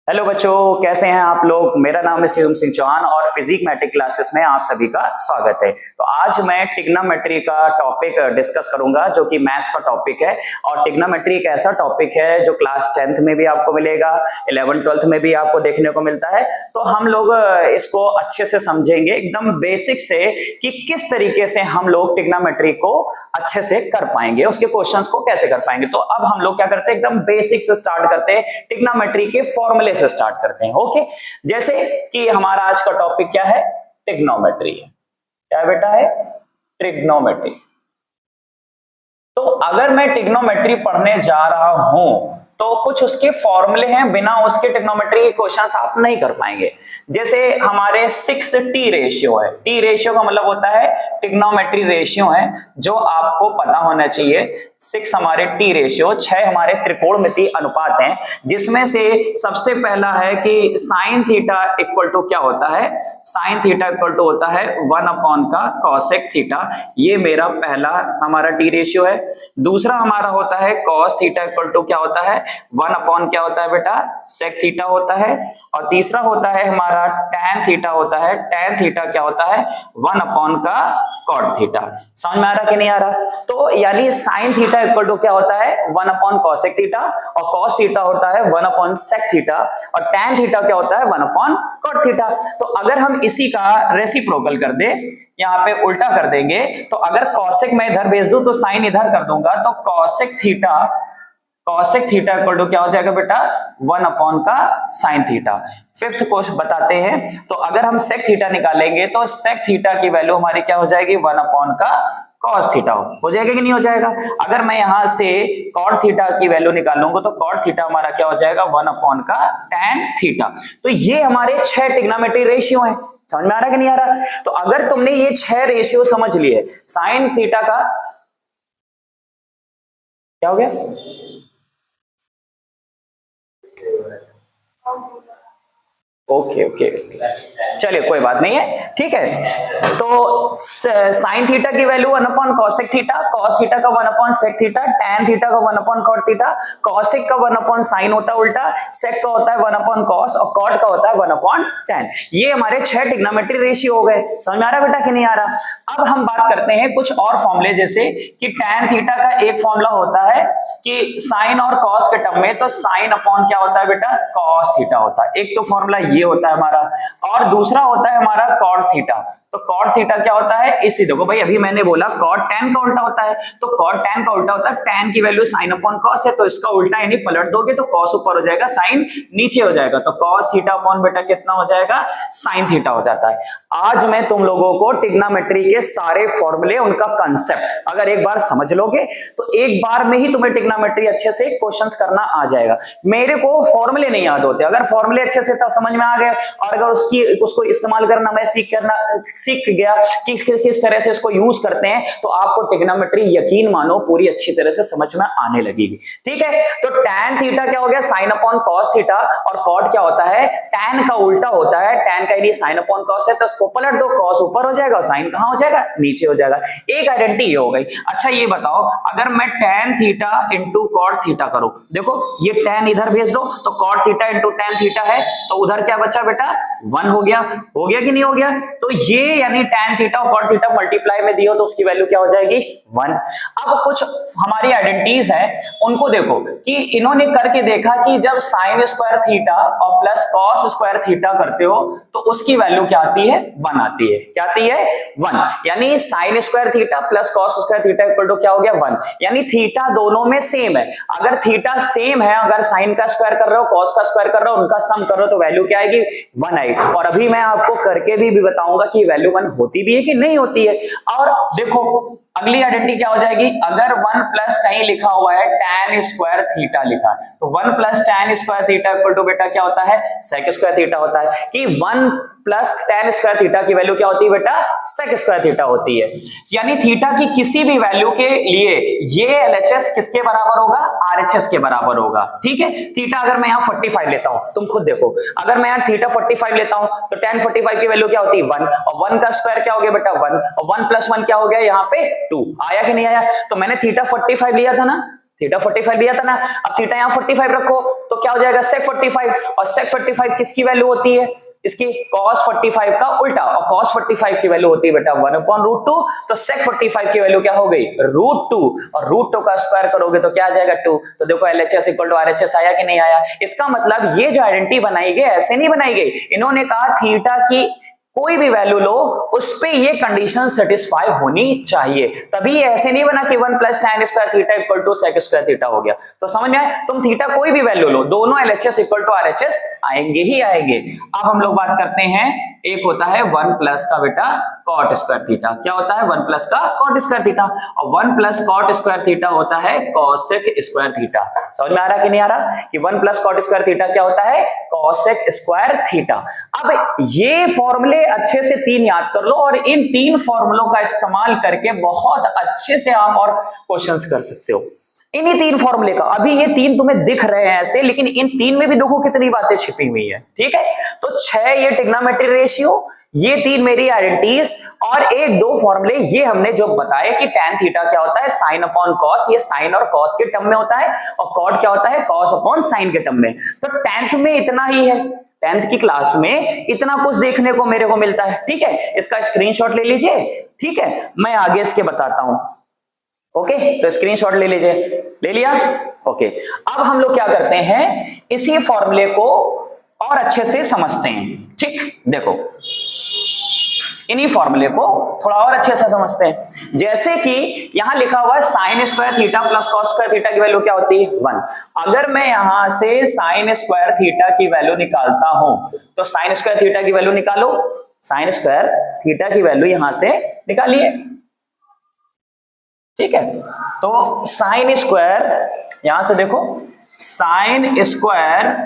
Hello बच्चों, कैसे हैं आप लोग। मेरा नाम है शिवम सिंह चौहान और फिजिक मैट्रिक क्लासेस में आप सभी का स्वागत है। तो आज मैं ट्रिग्नोमेट्री का टॉपिक डिस्कस करूंगा जो कि मैथ्स का टॉपिक है। और ट्रिग्नोमेट्री एक ऐसा टॉपिक है जो क्लास 10th में भी आपको मिलेगा, 11th 12th में भी आपको देखने को मिलता है। तो हम लोग इसको अच्छे से समझेंगे एकदम बेसिक से कि किस तरीके से हम लोग ट्रिग्नोमेट्री को अच्छे से कर पाएंगे, उसके क्वेश्चंस को कैसे कर पाएंगे। तो अब हम लोग क्या करते हैं, एकदम बेसिक से स्टार्ट करते हैं, ट्रिग्नोमेट्री के फॉर्मूले से स्टार्ट करते हैं। ओके, जैसे कि हमारा आज का टॉपिक क्या है, ट्रिग्नोमेट्री है। क्या बेटा है, ट्रिग्नोमेट्री। तो अगर मैं ट्रिग्नोमेट्री पढ़ने जा रहा हूं तो कुछ उसके फॉर्मूले हैं, बिना उसके ट्रिग्नोमेट्री के क्वेश्चंस आप नहीं कर पाएंगे। जैसे हमारे 6T रेशियो है। टी रेशियो का मतलब होता है ट्रिग्नोमेट्री रेशियो है, जो आपको पता होना चाहिए। 6 हमारे टी रेशियो, 6 हमारे त्रिकोणमितीय अनुपात हैं, जिसमें से सबसे पहला है कि साइन थीटा इक्वल टू क्या होता है, साइन थीटा इक्वल टू होता है 1 अपॉन का कॉसेक थीटा। ये मेरा पहला हमारा टी रेशियो है। दूसरा हमारा होता है कॉस थीटा इक्वल टू क्या होता है, 1 अपॉन क्या होता है बेटा, सेक थीटा होता है। और तीसरा होता है हमारा टैन थीटा होता है। टैन थीटा क्या होता है, 1 अपॉन का कॉट थीटा। समझ में आ रहा कि नहीं आ रहा। तो यानी साइन थीटा इक्वल टू क्या होता है, 1 अपॉन कॉसेक थीटा, और कॉस थीटा होता है 1 अपॉन सेक थीटा, और टैन थीटा क्या होता है 1 अपॉन कॉट थीटा। तो अगर हम इसी का रेसिप्रोकल कर दे, यहाँ पे उल्टा कर देंगे, तो अगर कॉसेक मैं इधर भेज दूं तो साइन इधर कर दूंगा, तो कॉसेक थीटा इक्वल टू क्या हो जाएगा बेटा, 1 अपॉन का साइन थीटा। फिफ्थ क्वेश्चन बताते हैं। तो अगर हम सेक थीटा निकालेंगे तो सेक थीटा की वैल्यू हमारी क्या हो जाएगी, 1 अपॉन का कॉस थीटा हो जाएगा कि नहीं हो जाएगा। अगर मैं यहां से कॉट थीटा की वैल्यू निकालूंगा तो कॉट थीटा हमारा क्या हो जाएगा, 1 अपॉन का टैन थीटा। तो ये हमारे 6 ट्रिग्नोमेट्री रेशियो हैं। समझ में आ रहा कि नहीं आ रहा। तो अगर तुमने ये 6 रेशियो समझ लिए, साइन थीटा का क्या हो गया, ओके ओके, चलिए कोई बात नहीं है, ठीक है। तो साइन थीटा की value 1 upon cosec theta, cos theta का 1 upon sec theta, tan theta का 1 अपॉन कॉट थीटा, कॉसेक का 1 अपॉन साइन होता है उल्टा, सेक का होता है 1 अपॉन कॉस, और कॉट का होता है 1 अपॉन टैन। ये हमारे 6 ट्रिग्नोमेट्री रेशियो हो गए। समझ में आ रहा है बेटा कि नहीं आ रहा। अब हम बात करते हैं कुछ और फॉर्मूले, जैसे कि टैन थीटा का एक फॉर्मूला होता है कि साइन और कॉस के टर्म में, तो साइन अपॉन क्या होता है बेटा, कॉस थीटा होता है। एक तो फॉर्मूला ये होता है हमारा, और दूसरा होता है हमारा कॉट थीटा। तो कॉट थीटा क्या होता है, इसी देखो भाई, अभी मैंने बोला कॉट टैन का उल्टा होता है, तो कॉट टैन का उल्टा होता है, टैन की वैल्यू साइन अपॉन कॉस है, तो इसका उल्टा यानी पलट दोगे तो कॉस ऊपर हो जाएगा, साइन नीचे हो जाएगा, तो कॉस थीटा अपॉन बेटा कितना हो जाएगा, साइन थीटा हो जाता है। आज मैं तुम लोगों को ट्रिग्नोमेट्री के सारे फॉर्मूले, उनका कंसेप्ट अगर एक बार समझ लोगे तो एक बार में ही तुम्हें ट्रिग्नोमेट्री अच्छे से क्वेश्चंस करना आ जाएगा। मेरे को फॉर्मूले नहीं याद होते, अगर फॉर्मूले अच्छे से तो समझ में आ गए, और अगर उसको इस्तेमाल करना मैं सीख गया कि किस तरह से इसको यूज करते हैं, तो आपको ट्रिग्नोमेट्री यकीन मानो पूरी अच्छी तरह से समझ में आने लगेगी। ठीक है, तो टैन थीटा क्या हो गया, साइन अपॉन कॉस थीटा, और कॉट क्या होता है, टैन का उल्टा होता है। टैन का यदि साइन अपॉन कॉस है तो इसको पलट दो, कॉस ऊपर हो जाएगा और साइन कहां हो जाएगा, नीचे हो जाएगा। एक आइडेंटिटी ये हो गई। अच्छा ये बताओ, अगर मैं tan theta into cot theta करूं, देखो ये टैन इधर भेज दो तो cot theta into tan theta है, तो उधर क्या बचा बेटा, 1 हो गया कि नहीं हो गया। तो ये यानी टैन थीटा और कॉट थीटा मल्टीप्लाई में दियो तो उसकी वैल्यू क्या हो जाएगी, 1। अब कुछ हमारी आइडेंटिटीज है, उनको देखो कि इन्होंने करके देखा कि जब साइन स्क्वायर थीटा और प्लस कॉस स्क्वायर थीटा करते हो तो उसकी वैल्यू क्या आती है, 1 आती है। क्या आती है, 1। यानी sine square theta plus cos square theta equal to क्या हो गया, 1। यानी थीटा दोनों में सेम है। अगर थीटा सेम है, अगर साइन का स्क्वायर कर रहे हो, कॉस का स्क्वायर कर रहे हो, उनका सम कर रहे हो, तो वैल्यू क्या आएगी, 1 आएगी। और अभी मैं आपको करके भी बताऊंगा कि वैल्यू 1 होती भी है कि नहीं होती है। और देखो अगली आइडेंटिटी क्या हो जाएगी, अगर 1 प्लस कहीं लिखा हुआ है टैन स्क्वायर थीटा लिखा है, तो 1 plus tan square theta equal to बेटा क्या होता है, सेक स्क्वायर थीटा होता है। कि 1 प्लस टैन स्क्वायर थीटा की वैल्यू क्या होती है बेटा, सेक स्क्वायर थीटा होती है। यानी थीटा की किसी भी वैल्यू के लिए ये एलएचएस किसके बराबर होगा, आरएचएस के बराबर होगा। ठीक है, थीटा अगर मैं यहाँ 45 लेता हूं, तुम खुद देखो, अगर मैं यहाँ थीटा 45 लेता हूं तो टैन 45 की वैल्यू क्या होती है, 1, और 1 का स्क्वायर क्या हो गया बेटा, 1, और 1 प्लस 1 क्या हो गया यहाँ पे 2। आया कि नहीं आया। तो मैंने थीटा 45 लिया था ना, थीटा 45 दिया था ना, अब थीटा यहाँ 45 रखो तो क्या हो जाएगा sec 45, और sec 45 किसकी वैल्यू होती है, इसकी cos 45 का उल्टा, और cos 45 की वैल्यू होती है बेटा 1/√2, तो sec 45 की वैल्यू क्या हो गई √2, और √2 का स्क्वायर करोगे तो क्या आ जाएगा 2। तो देखो LHS इक्वल टू RHS आया कि नहीं आया। इसका मतलब ये जो आइडेंटिटी बनाई गई ऐसे नहीं बनाई गई, इन्होंने कहा थीटा की कोई भी वैल्यू लो उस पे ये कंडीशन सेटिस्फाई होनी चाहिए, तभी ऐसे नहीं बना कि 1 + tan square theta equal to sec square theta हो गया। तो समझ में आए, तुम थीटा कोई भी वैल्यू लो, दोनों LHS इक्वल टू RHS आएंगे ही आएंगे। अब हम लोग बात करते हैं, एक होता है 1+ का बेटा cot स्क्वायर थीटा, क्या होता है 1+ का cot स्क्वायर थीटा, और 1+ cot स्क्वायर थीटा होता है cosec स्क्वायर थीटा। समझ में आ रहा कि नहीं आ रहा कि 1+ cot स्क्वायर थीटा क्या होता है cosec स्क्वायर थीटा। अब ये फॉर्मूले अच्छे से 3 याद कर लो, और इन 3 फॉर्मूलों का इस्तेमाल करके बहुत अच्छे से आप और क्वेश्चंस कर सकते हो। इन्हीं 3 फॉर्मूले का, अभी ये 3 तुम्हें दिख रहे हैं ऐसे, लेकिन इन 3 में भी देखो कितनी बातें छिपी हुई है, ठीक है। तो 6 ये ट्रिग्नोमेट्री रेशियो, ये 3 मेरी आइडेंटिटीज, और 1-2 फॉर्मूले ये हमने जो बताए कि tan थीटा क्या होता है sin अपॉन cos, ये sin और cos के टर्म में होता है, और cot क्या होता है cos अपॉन sin के टर्म में। तो 10th में इतना ही है, 10th की क्लास में इतना कुछ देखने को मेरे को मिलता है, ठीक है। इसका स्क्रीनशॉट ले लीजिए, ठीक है, मैं आगे इसके बताता हूं। ओके, तो स्क्रीनशॉट ले लीजिए, ले लिया, ओके। अब हम लोग क्या करते हैं, इसी फॉर्मूले को और अच्छे से समझते हैं, ठीक। देखो इन्हीं फॉर्मूले को थोड़ा और अच्छे से समझते हैं। जैसे कि यहां लिखा हुआ है sin square theta plus cos square theta की वैल्यू क्या होती है 1। अगर मैं यहां से sin स्क्वायर थीटा की वैल्यू निकालता हूं, तो sin स्क्वायर थीटा की वैल्यू निकालो, sin स्क्वायर थीटा की वैल्यू यहां से निकालिए, ठीक है। तो sin स्क्वायर, यहां से देखो sin स्क्वायर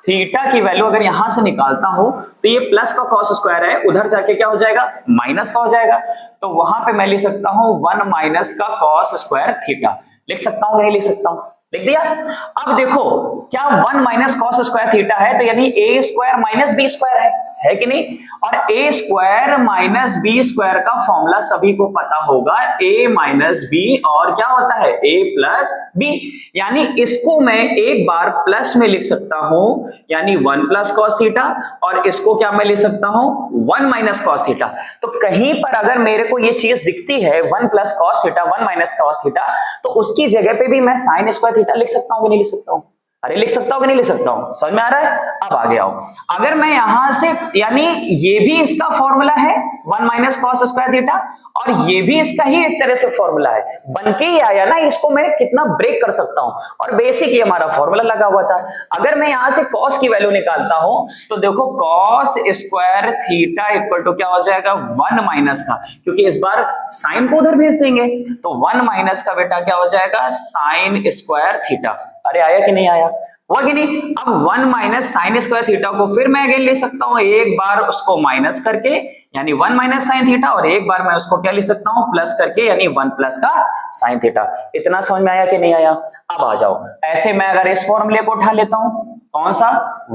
थीटा की वैल्यू अगर यहां से निकालता हूं तो ये प्लस का cos स्क्वायर है, उधर जाके क्या हो जाएगा माइनस का हो जाएगा, तो वहां पे मैं लिख सकता हूं 1 - का cos स्क्वायर थीटा। लिख सकता हूं कि नहीं लिख सकता हूं, लिख दिया। अब देखो क्या 1 - cos स्क्वायर थीटा है, तो यानी a स्क्वायर - b स्क्वायर है कि नहीं, और a स्क्वायर - b स्क्वायर का फॉर्मूला सभी को पता होगा, a - b और क्या होता है a + b, यानी इसको मैं एक बार प्लस में लिख सकता हूं, यानी 1 + cos थीटा, और इसको क्या मैं लिख सकता हूं 1 - cos थीटा। तो कहीं पर अगर मेरे को ये चीज दिखती है 1 + cos थीटा 1 - cos थीटा, तो उसकी जगह पे भी मैं sin स्क्वायर थीटा लिख सकता हूं कि नहीं लिख सकता हूं, अरे लिख सकता हूं कि नहीं लिख सकता हूं, समझ में आ रहा है। अब आगे आओ, अगर मैं यहां से, यानी ये भी इसका फॉर्मूला है 1 - cos स्क्वायर थीटा, और ये भी इसका ही एक तरह से फॉर्मूला है, बनके ही आया ना, इसको मैं कितना ब्रेक कर सकता हूं, और बेसिक ये हमारा फॉर्मूला लगा हुआ था। अगर मैं यहां से cos की वैल्यू निकालता हूं, तो देखो cos square theta equal to क्या हो जाएगा 1 - का, क्योंकि इस बार साइन को उधर भेज देंगे, तो 1 - का बेटा क्या हो जाएगा sin स्क्वायर थीटा। अरे आया कि नहीं आया, हुआ कि नहीं। अब 1 - sin स्क्वायर थीटा को फिर मैं अगेन ले सकता हूं, एक बार उसको माइनस करके यानी 1 - sin थीटा, और एक बार मैं उसको क्या ले सकता हूं प्लस करके, यानी 1 + का sin थीटा। इतना समझ में आया कि नहीं आया। अब आ जाओ, ऐसे मैं अगर इस फॉर्मूले को उठा लेता हूं, कौन सा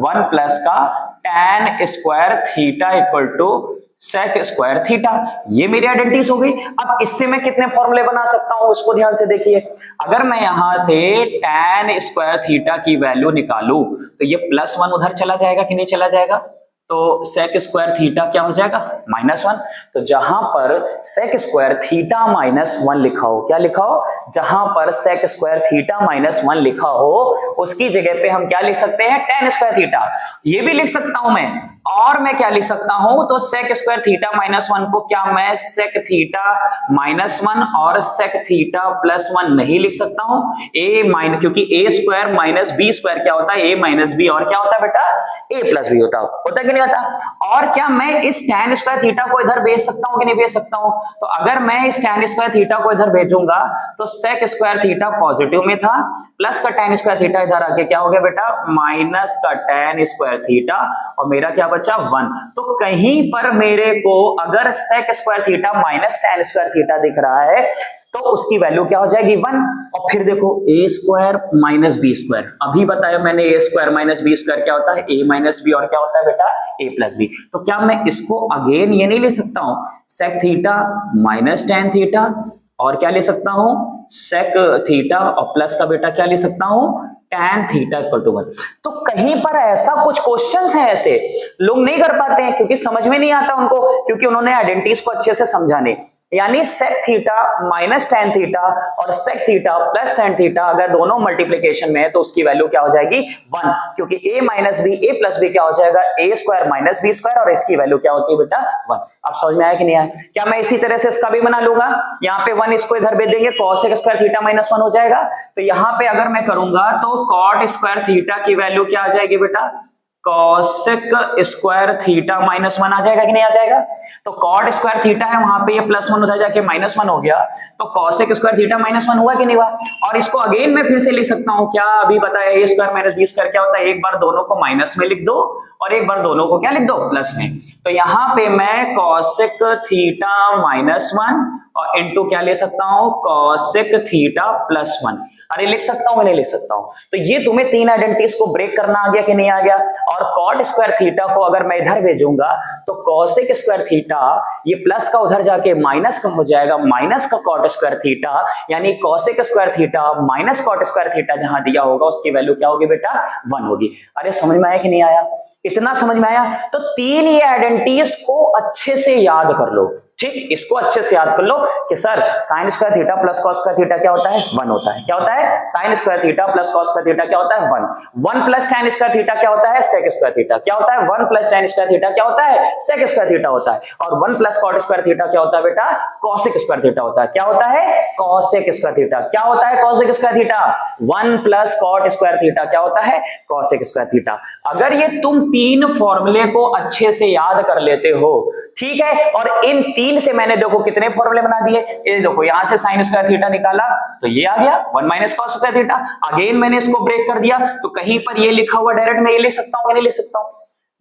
1 + का tan square theta equal to sec square theta, ये मेरी आइडेंटिटीज हो गई। अब इससे मैं कितने फॉर्मूले बना सकता हूं उसको ध्यान से देखिए। अगर मैं यहां से tan स्क्वायर थीटा की वैल्यू निकालूं, तो ये +1 उधर चला जाएगा कि नहीं चला जाएगा, तो sec स्क्वायर थीटा क्या हो जाएगा -1। तो जहां पर sec स्क्वायर थीटा -1 लिखा हो, क्या लिखा हो, जहां पर sec स्क्वायर थीटा -1 लिखा हो, उसकी जगह पे हम क्या लिख सकते हैं tan स्क्वायर थीटा, ये भी लिख सकता हूं मैं। और मैं क्या लिख सकता हूं, तो sec स्क्वायर थीटा -1 को क्या मैं sec थीटा -1 और sec थीटा +1 नहीं लिख सकता हूं, क्योंकि a स्क्वायर - b स्क्वायर क्या होता है a - b, और क्या होता है बेटा a + b होता है कि नहीं होता। और क्या मैं इस tan स्क्वायर थीटा को इधर भेज सकता हूं कि नहीं भेज सकता हूं, तो अगर मैं इस tan स्क्वायर थीटा को इधर भेजूंगा, तो sec स्क्वायर थीटा पॉजिटिव में था, प्लस का tan स्क्वायर थीटा इधर आके क्या हो गया बेटा माइनस का tan स्क्वायर थीटा, और मेरा क्या बचा 1। तो कहीं पर मेरे को अगर sec square theta -tan square theta दिख रहा है, तो उसकी वैल्यू क्या हो जाएगी 1। और फिर देखो a स्क्वायर - b स्क्वायर, अभी बताया मैंने a स्क्वायर - b स्क्वायर क्या होता है a - b, और क्या होता है बेटा a + b। तो क्या मैं इसको अगेन ये नहीं ले सकता हूं sec थीटा -tan थीटा, और क्या ले सकता हूं सेक थीटा और प्लस का बेटा क्या ले सकता हूं, tan थीटा इक्वल टू 1। तो कहीं पर ऐसा कुछ क्वेश्चंस हैं ऐसे लोग नहीं कर पाते हैं क्योंकि समझ में नहीं आता उनको, क्योंकि उन्होंने आइडेंटिटीज को अच्छे से समझा नहीं। यानी sec theta minus tan theta और sec theta plus tan theta अगर दोनों मल्टीप्लीकेशन में है तो उसकी वैल्यू क्या हो जाएगी 1, क्योंकि a minus B A plus B क्या हो जाएगा a square minus B square और इसकी वैल्यू क्या होती है बेटा 1। अब समझ में आया कि नहीं आया? क्या मैं इसी तरह से इसका भी बना लूंगा, यहाँ पे 1 इसको इधर भेज देंगे cos स्क्वायर थीटा माइनस 1 हो जाएगा। तो यहाँ पे अगर मैं करूंगा तो cot स्क्वायर थीटा की वैल्यू क्या आ जाएगी बेटा, कॉसेक स्क्वायर थीटा माइनस 1 आ जाएगा कि नहीं आ जाएगा? तो कॉट स्क्वायर थीटा है वहां पे ये प्लस 1 उधर जाके माइनस 1 हो गया, तो कॉसेक स्क्वायर थीटा माइनस 1 हुआ कि नहीं हुआ? और इसको अगेन मैं फिर से लिख सकता हूं, क्या अभी बताया ए स्क्वायर माइनस बी स्क्वायर क्या होता है, एक बार दोनों को माइनस में लिख दो और एक बार दोनों को क्या लिख दो प्लस में। तो यहां पे मैं कॉसेक थीटा माइनस 1 और इनटू क्या ले सकता हूं, कॉसेक थीटा प्लस 1। अरे लिख सकता हूं, नहीं लिख सकता हूं? तो ये तुम्हें तीन आइडेंटिटीज को ब्रेक करना आ गया कि नहीं आ गया? और कॉट स्क्वायर थीटा को अगर मैं इधर भेजूंगा तो कॉसेक स्क्वायर थीटा ये प्लस का उधर जाके माइनस का हो जाएगा, माइनस का कॉट स्क्वायर थीटा, यानी cosec square theta minus cot square theta जहां दिया होगा उसकी वैल्यू क्या होगी बेटा 1 होगी। अरे समझ में आया कि नहीं आया? इतना समझ में आया? तो तीन ये आइडेंटिटीज को अच्छे से याद कर लो, ठीक, इसको अच्छे से याद कर लो कि sir sign square theta plus cos square theta क्या होता है 1 होता है। क्या होता है? Sign square theta plus cos square theta क्या होता है 1 प्लस tan स्क्वायर थीटा क्या होता है सेक स्क्वायर थीटा क्या होता है 1 प्लस tan स्क्वायर थीटा क्या होता है सेक स्क्वायर थीटा होता है, और 1 प्लस कॉट स्क्वायर थीटा क्या होता है बेटा कॉसेक स्क्वायर थीटा होता है। क्या होता है? Cosec square theta. क्या होता है cosec square theta? 1 plus cot square theta क्या होता है कॉसेक स्क्वायर थीटा। अगर ये तुम तीन फॉर्मूले को अच्छे से याद कर लेते हो, ठीक है, और इन तीन से मैंने देखो कितने फॉर्मूले बना दिए, ये देखो यहां से साइन स्क्वायर थीटा निकाला तो ये आ गया 1 minus cos square theta, again मैंने इसको ब्रेक कर दिया तो कहीं पर ये लिखा हुआ डायरेक्ट मैं ये लिख सकता हूं, नहीं लिख सकता हूं?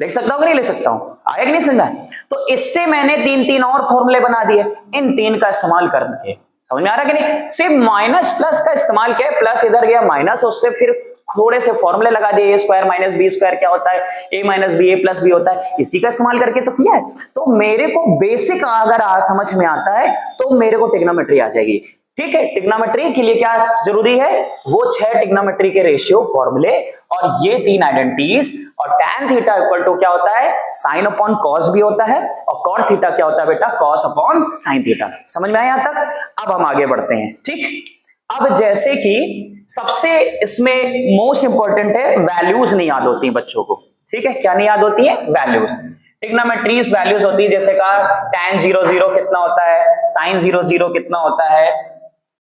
लिख सकता हूं कि नहीं लिख सकता हूं? आया कि नहीं समझ में? तो इससे मैंने तीन तीन और फॉर्मूले बना दिए, इन तीन का इस्तेमाल करके समझ में आ रहा है कि नहीं? सिर्फ माइनस प्लस का इस्तेमाल किया, प्लस इधर गया माइनस, उससे फिर थोड़े से फॉर्मूले लगा दिए, ए स्क्वायर माइनस बी स्क्वायर क्या होता है ए minus B A plus B होता है, इसी का इस्तेमाल करके तो किया है। तो मेरे को बेसिक अगर समझ में आता है तो मेरे को ट्रिग्नोमेट्री आ जाएगी, ठीक है। ट्रिग्नोमेट्री के लिए क्या जरूरी है? वो 6 ट्रिग्नोमेट्री के रेशियो फॉर्मूले और ये तीन आइडेंटिटीज, और tan थीटा इक्वल टू क्या होता है साइन अपॉन कॉस भी होता है, और cot थीटा क्या होता है बेटा कॉस अपॉन साइन थीटा। समझ में आया यहां तक? अब हम आगे बढ़ते हैं, ठीक। अब जैसे कि सबसे इसमें मोस्ट इंपॉर्टेंट है, वैल्यूज नहीं याद होती हैं बच्चों को, ठीक है। क्या नहीं याद होती है? वैल्यूज। ट्रिग्नोमेट्रीज वैल्यूज होती है, जैसे कहा tan 0 0 कितना होता है, साइन 0 0 कितना होता है,